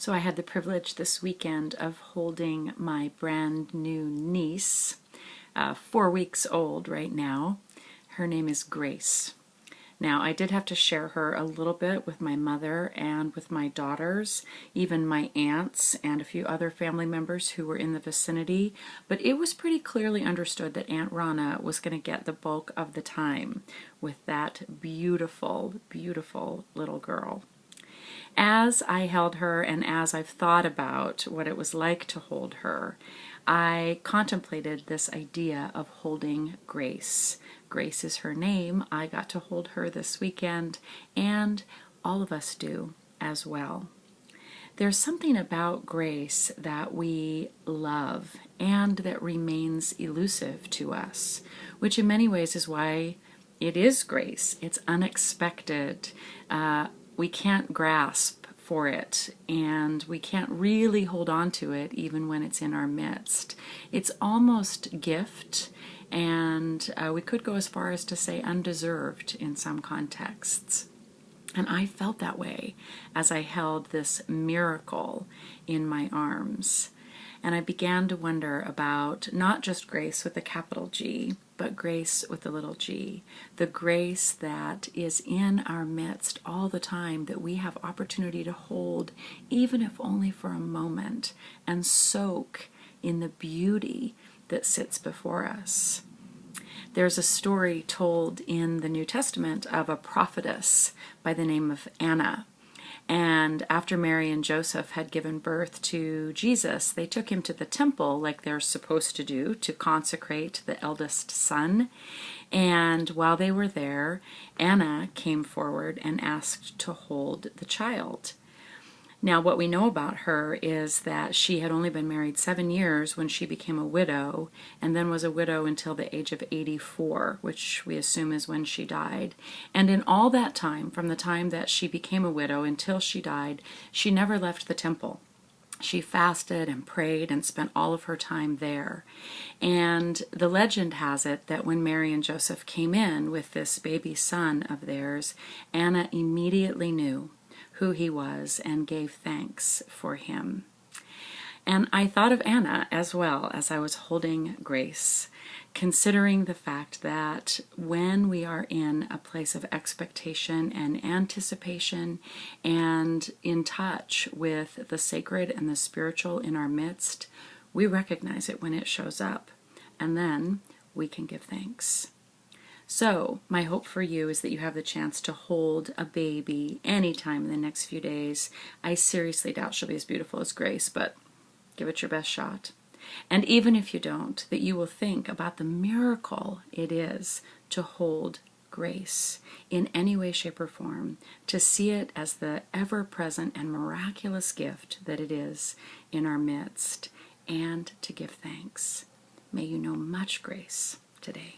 So I had the privilege this weekend of holding my brand new niece, 4 weeks old right now. Her name is Grace. Now, I did have to share her a little bit with my mother and with my daughters, even my aunts and a few other family members who were in the vicinity, but it was pretty clearly understood that Aunt Rana was going to get the bulk of the time with that beautiful, beautiful little girl. As I held her and as I've thought about what it was like to hold her, I contemplated this idea of holding Grace. Grace is her name. I got to hold her this weekend, and all of us do as well. There's something about Grace that we love and that remains elusive to us, which in many ways is why it is Grace. It's unexpected. We can't grasp for it, and we can't really hold on to it even when it's in our midst. It's almost gift, and we could go as far as to say undeserved in some contexts. And I felt that way as I held this miracle in my arms. And I began to wonder about not just grace with a capital G, but grace with a little g. The grace that is in our midst all the time, that we have opportunity to hold, even if only for a moment, and soak in the beauty that sits before us. There's a story told in the New Testament of a prophetess by the name of Anna. And after Mary and Joseph had given birth to Jesus, they took him to the temple like they're supposed to do to consecrate the eldest son. And while they were there, Anna came forward and asked to hold the child. Now, what we know about her is that she had only been married 7 years when she became a widow, and then was a widow until the age of 84, which we assume is when she died. And in all that time, from the time that she became a widow until she died, she never left the temple. She fasted and prayed and spent all of her time there. And the legend has it that when Mary and Joseph came in with this baby son of theirs, Anna immediately knew who he was and gave thanks for him. And I thought of Anna as well as I was holding Grace, considering the fact that when we are in a place of expectation and anticipation and in touch with the sacred and the spiritual in our midst, we recognize it when it shows up, and then we can give thanks. So, my hope for you is that you have the chance to hold a baby anytime in the next few days. I seriously doubt she'll be as beautiful as Grace, but give it your best shot. And even if you don't, that you will think about the miracle it is to hold Grace in any way, shape, or form, to see it as the ever-present and miraculous gift that it is in our midst, and to give thanks. May you know much grace today.